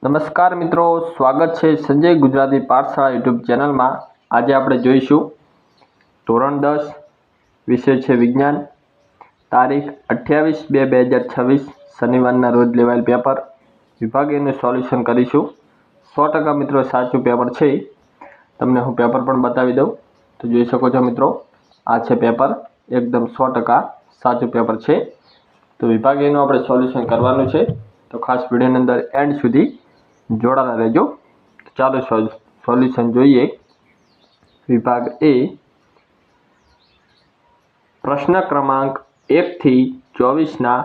નમસ્કાર મિત્રો, સ્વાગત છે સંજય ગુજરાતી પાઠશાળા યુટ્યુબ ચેનલમાં। આજે આપણે જોઈશું ધોરણ 10 વિષય છે વિજ્ઞાન, તારીખ 28/2/2026 શનિવારના રોજ લેવાયેલ પેપર વિભાગ એનું સોલ્યુશન કરીશું। 100% મિત્રો સાચું પેપર છે। તમને હું પેપર પણ બતાવી દઉં તો જોઈ શકો છો મિત્રો, આ છે પેપર, એકદમ 100% સાચું પેપર છે। તો વિભાગ એનું આપણે સોલ્યુશન કરવાનું છે, તો ખાસ વિડીયોની અંદર એન્ડ સુધી જોડાના રહેજો। ચાલો સોલ્યુશન જોઈએ। વિભાગ એ, પ્રશ્ન ક્રમાંક 1 થી 24ના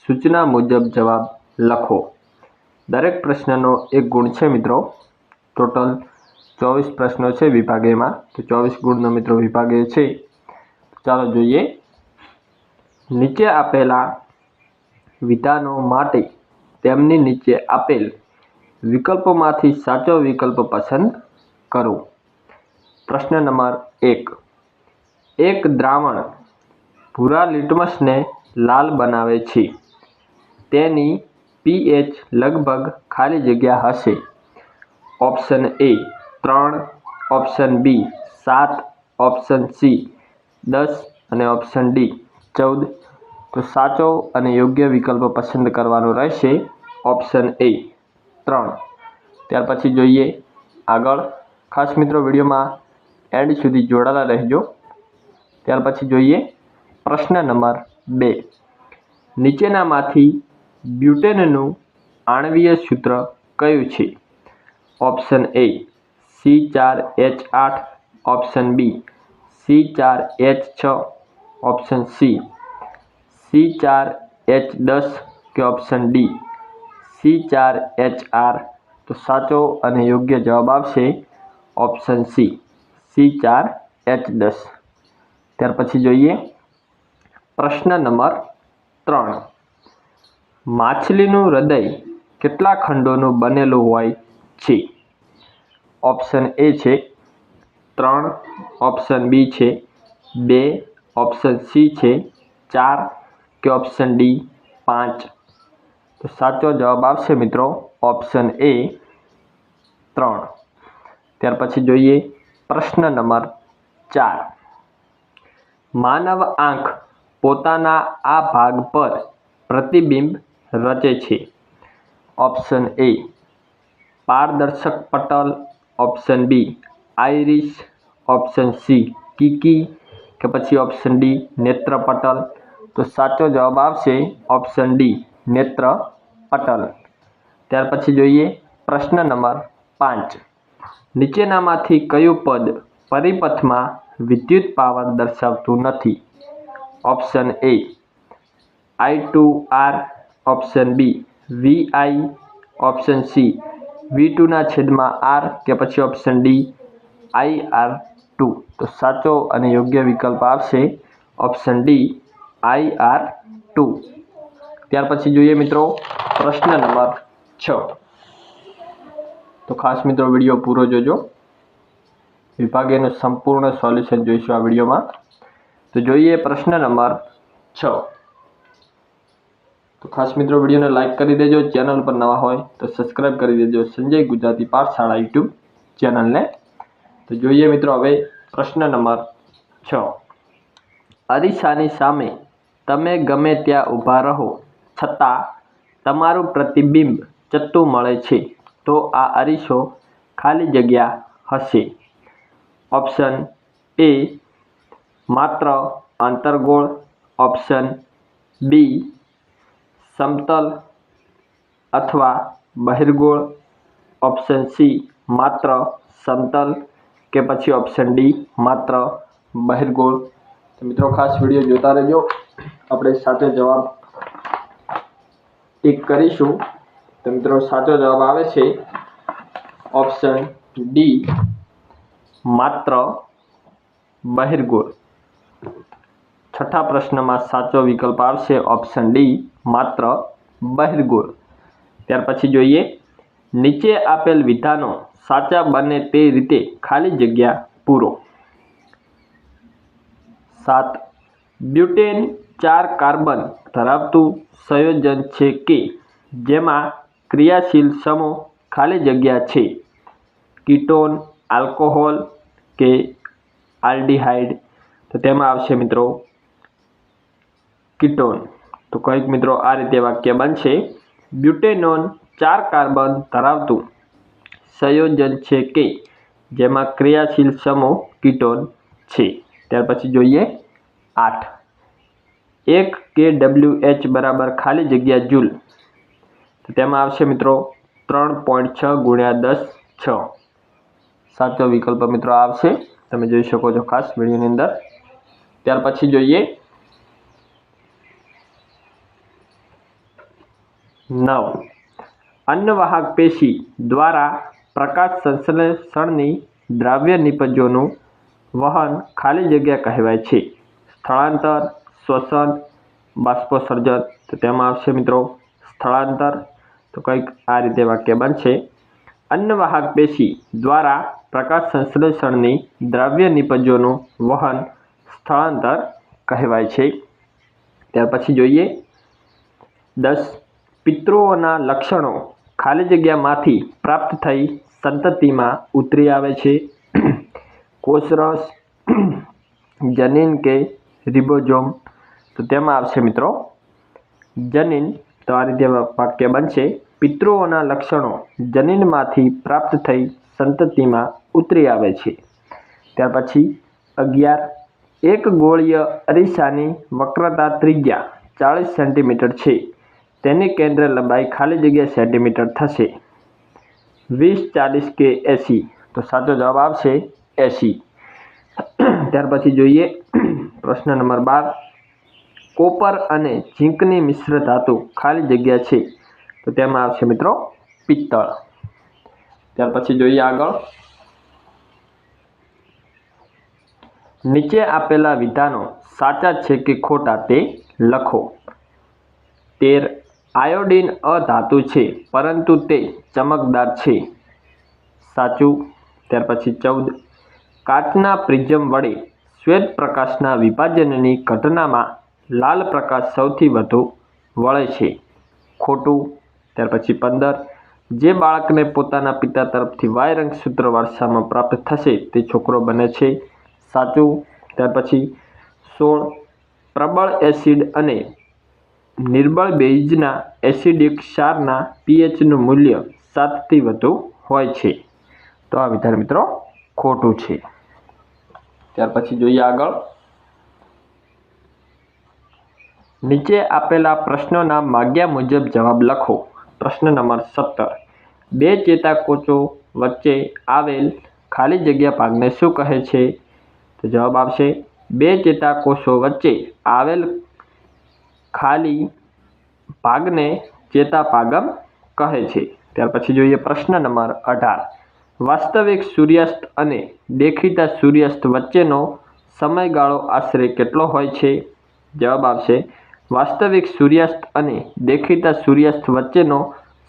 સૂચના મુજબ જવાબ લખો। દરેક પ્રશ્નનો એક ગુણ છે મિત્રો। ટોટલ 24 પ્રશ્નો છે વિભાગ એમાં, તો 24 ગુણનો મિત્રો વિભાગ એ છે। ચાલો જોઈએ। નીચે આપેલા વિધાનો માટે તેમની નીચે આપેલ વિકલ્પોમાંથી સાચો વિકલ્પ પસંદ કરો। પ્રશ્ન નંબર 1, એક દ્રાવણ ભૂરા લિટમસને લાલ બનાવે છે, તેની pH લગભગ ખાલી જગ્યા હશે। Option A 3, option B 7, option C 10 અને ઓપ્શન ડી 14। તો સાચો અને યોગ્ય વિકલ્પ પસંદ કરવાનો રહેશે ઓપ્શન એ 3। ત્યાર પછી જોઈએ આગળ। ખાસ મિત્રો વિડીયોમાં એન્ડ સુધી જોડાયેલા રહેજો। ત્યાર પછી જોઈએ પ્રશ્ન નંબર 2, નીચેનામાંથી બ્યુટેનનું આણ્વીય સૂત્ર કયું છે? Option A C4H8, option B C4H6, option C C4H10 કે ઓપ્શન ડી C4HR। તો સાચો અને યોગ્ય જવાબ આવશે ઓપ્શન સી C4H10। ત્યાર પછી જોઈએ પ્રશ્ન નંબર 3, માછલીનું હૃદય કેટલા ખંડોનું બનેલું હોય છે? ઓપ્શન એ છે 3, ઓપ્શન બી છે 2, ઓપ્શન સી છે 4 કે ઓપ્શન ડી 5। તો સાચો જવાબ આવશે મિત્રો ઓપ્શન એ 3। ત્યાર પછી જોઈએ પ્રશ્ન નંબર 4, માનવ આંખ પોતાના આ ભાગ પર પ્રતિબિંબ રચે છે। ઓપ્શન એ પારદર્શક પટલ, option B iris, option C કીકી કે પછી ઓપ્શન ડી નેત્ર પટલ। તો સાચો જવાબ આવશે ઓપ્શન ડી નેત્ર પટલ। ત્યાર પછી જોઈએ પ્રશ્ન નંબર 5, નીચેનામાંથી કયું પદ પરિપથમાં વિદ્યુત પાવર દર્શાવતું નથી? Option A I2R, option B VI, option C V2/R કે પછી ઓપ્શન ડી IR2। તો સાચો અને યોગ્ય વિકલ્પ આવશે ઓપ્શન ડી IR2। ત્યાર પછી જોઈએ મિત્રો પ્રશ્ન નંબર 6। તો ખાસ મિત્રો વિડીયો પૂરો જોજો। વિભાગ એનું સંપૂર્ણ સોલ્યુશન જોઈશું આ વિડીયોમાં। તો જોઈએ પ્રશ્ન નંબર 6। તો ખાસ મિત્રો વિડીયોને લાઇક કરી દેજો, ચેનલ પર નવા હોય તો સબસ્ક્રાઈબ કરી દેજો સંજય ગુજરાતી પાઠશાળા યુટ્યુબ ચેનલને। તો જોઈએ મિત્રો હવે પ્રશ્ન નંબર 6, અરીસાની સામે તમે ગમે ત્યાં ઊભા રહો છતાં તમારું પ્રતિબિંબ ચત્તું મળે છે, તો આ અરીસો ખાલી જગ્યા હશે। ઓપ્શન એ માત્ર અંતર્ગોળ, ઓપ્શન બી સમતલ અથવા બહિર્ગોળ, ઓપ્શન સી માત્ર સમતલ કે પછી ઓપ્શન ડી માત્ર બહિર્ગોળ। તો મિત્રો ખાસ વિડીયો જોતા રહેજો, આપણે સાચો જવાબ ટીક કરીશું। તો મિત્રો સાચો જવાબ આવે છે ઓપ્શન ડી માત્ર બહિર્ગોળ। છઠ્ઠા પ્રશ્નમાં સાચો વિકલ્પ આવશે ઓપ્શન ડી માત્ર બહિર્ગોળ। ત્યાર પછી જોઈએ નીચે આપેલ વિધાનો સાચા બને તે રીતે ખાલી જગ્યા પૂરો। 7, બ્યુટેન 4 કાર્બન ધરાવતું સંયોજન છે કે જેમાં ક્રિયાશીલ સમૂહ ખાલી જગ્યા છે કીટોન, આલ્કોહોલ કે આલ્ડીહાઇડ? તો તેમાં આવશે મિત્રો કીટોન. તો કંઈક મિત્રો આ રીતે વાક્ય બનશે. બ્યુટેનોન 4 કાર્બન ધરાવતું સંયોજન છે કે જેમાં ક્રિયાશીલ સમૂહ કીટોન છે. ત્યાર પછી જોઈએ 8. 1 kWh બરાબર ખાલી જગ્યા જૂલ. તો તેમાં આવશે મિત્રો 3.6 × 10⁶. સાચો વિકલ્પ મિત્રો આવશે, તમે જોઈ શકો છો ખાસ વિડીયોની અંદર. ત્યાર પછી જોઈએ 9. અન્નવાહક પેશી દ્વારા પ્રકાશ સંશ્લેષણની દ્રાવ્ય નિપજોનું વહન ખાલી જગ્યા કહેવાય છે. સ્થળાંતર, શ્વસન, બાષ્પોત્સર્જન? તો તેમાં આવશે મિત્રો સ્થળાંતર. તો કંઈક આ રીતે વાક્ય બનશે. અન્નવાહક પેશી દ્વારા પ્રકાશ સંશ્લેષણની દ્રાવ્ય નિપજોનું વહન સ્થળાંતર કહેવાય છે. ત્યાર પછી જોઈએ 10. પિતૃઓના લક્ષણો ખાલી જગ્યામાંથી પ્રાપ્ત થઈ સંતતિમાં ઉતરી આવે છે. કોષરસ, જનીન કે રિબોઝોમ? તો તેમાં આવશે મિત્રો જનીન. તો આ રીતે વાક્ય બનશે. પિતૃઓના લક્ષણો જનીનમાંથી પ્રાપ્ત થઈ સંતતિમાં ઉતરી આવે છે. ત્યાર પછી 11. એક ગોળીય અરીસાની વક્રતા ત્રિજ્યા 40 સેન્ટીમીટર છે. તેની કેન્દ્ર લંબાઈ ખાલી જગ્યા સેન્ટીમીટર થશે. 20, 40 કે 80? તો સાચો જવાબ આવશે 80. ત્યાર પછી જોઈએ પ્રશ્ન નંબર 12. કોપર અને ઝીંકની મિશ્ર ધાતુ ખાલી જગ્યા છે. તો તેમાં આવશે મિત્રો પિત્તળ. ત્યાર પછી જોઈએ આગળ. નીચે આપેલા વિધાનો સાચા છે કે ખોટા તે લખો. 13. આયોડિન અધાતુ છે પરંતુ તે ચમકદાર છે. સાચું. ત્યાર પછી 14. કાચના પ્રિઝમ વડે શ્વેત પ્રકાશના વિભાજનની ઘટનામાં લાલ પ્રકાશ સૌથી વધુ વળે છે. ખોટું. ત્યાર પછી 15. જે બાળકને પોતાના પિતા તરફથી વાય રંગસૂત્ર વારસામાં પ્રાપ્ત થશે તે છોકરો બને છે. સાચું. ત્યાર પછી 16. પ્રબળ એસિડ અને નિર્બળ બેઝના એસિડિક ક્ષારના pHનું મૂલ્ય 7 થી વધુ હોય છે. તો આ વિધાન મિત્રો ખોટું છે. ત્યાર પછી જોઈએ આગળ. નીચે આપેલા પ્રશ્નોના માગ્યા મુજબ જવાબ લખો. પ્રશ્ન નંબર 17. બે ચેતાકોષો વચ્ચે આવેલ ખાલી જગ્યા ભાગને શું કહે છે? તો જવાબ આવશે બે ચેતાકોષો વચ્ચે આવેલ ખાલી ભાગને ચેતાપાગમ કહે છે. ત્યાર પછી જોઈએ પ્રશ્ન નંબર 18. વાસ્તવિક સૂર્યાસ્ત અને દેખીતા સૂર્યાસ્ત વચ્ચેનો સમયગાળો આશરે કેટલો હોય છે? જવાબ આવશે વાસ્તવિક સૂર્યાસ્ત અને દેખીતા સૂર્યાસ્ત વચ્ચેનો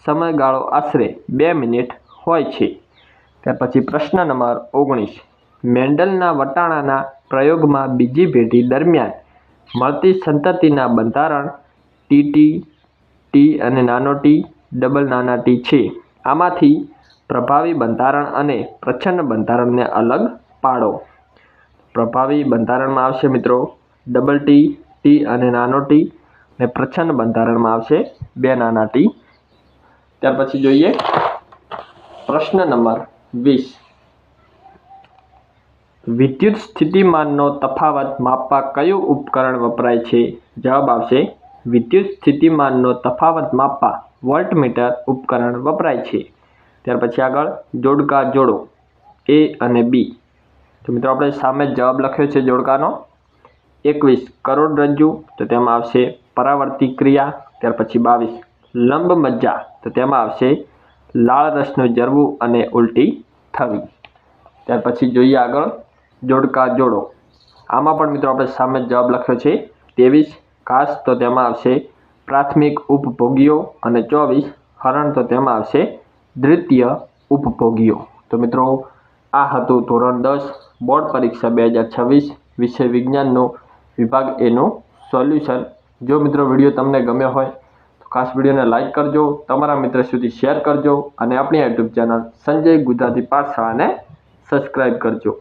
સમયગાળો આશરે 2 મિનિટ હોય છે. ત્યાર પછી પ્રશ્ન નંબર 19. મેન્ડલના વટાણાના પ્રયોગમાં બીજી પેઢી દરમિયાન મળતી સંતતિના બંધારણ ટીટી, ટી અને નાનો ટી, ડબલ નાના ટી છે. આમાંથી પ્રભાવી બંધારણ અને પ્રચ્છન્ન બંધારણને અલગ પાડો. પ્રભાવી બંધારણમાં આવશે મિત્રો ડબલ ટી, ટી અને નાનો ટી, અને પ્રચ્છન્ન બંધારણમાં આવશે 2 નાના ટી. ત્યાર પછી જોઈએ પ્રશ્ન નંબર 20. વિદ્યુત સ્થિતિમાનનો તફાવત માપવા કયું ઉપકરણ વપરાય છે? જવાબ આવશે વિદ્યુત સ્થિતિમાનનો તફાવત માપવા વોલ્ટમીટર ઉપકરણ વપરાય છે. ત્યાર પછી આગળ જોડકા જોડો A અને B. તો મિત્રો આપણે સામે જવાબ લખ્યો છે જોડકાનો. 21. કરોડરજ્જુ. તો તેમાં આવશે પરાવર્તી ક્રિયા. ત્યાર પછી 22. લંબ મજ્જા. તો તેમાં આવશે લાળ રસનું ઝરવું અને ઉલટી થવી. ત્યાર પછી જોઈએ આગળ જોડકા જોડો. આમાં પણ મિત્રો આપણે સામે જવાબ લખ્યો છે 23. ઘાસ. તો તેમાં આવશે પ્રાથમિક ઉપભોગીઓ અને 24. હરણ. તો તેમાં આવશે દ્વિતીય ઉપભોગીઓ. તો મિત્રો આ હતું ધોરણ 10 બોર્ડ પરીક્ષા 2026 વિષય વિજ્ઞાનનું વિભાગ એનું સોલ્યુશન. જો મિત્રો વિડીયો તમને ગમ્યો હોય તો ખાસ વિડીયોને લાઇક કરજો, તમારા મિત્ર સુધી શેર કરજો અને આપણી યુટ્યુબ ચેનલ સંજય ગુજરાતી પાઠશાળાને સબસ્ક્રાઈબ કરજો.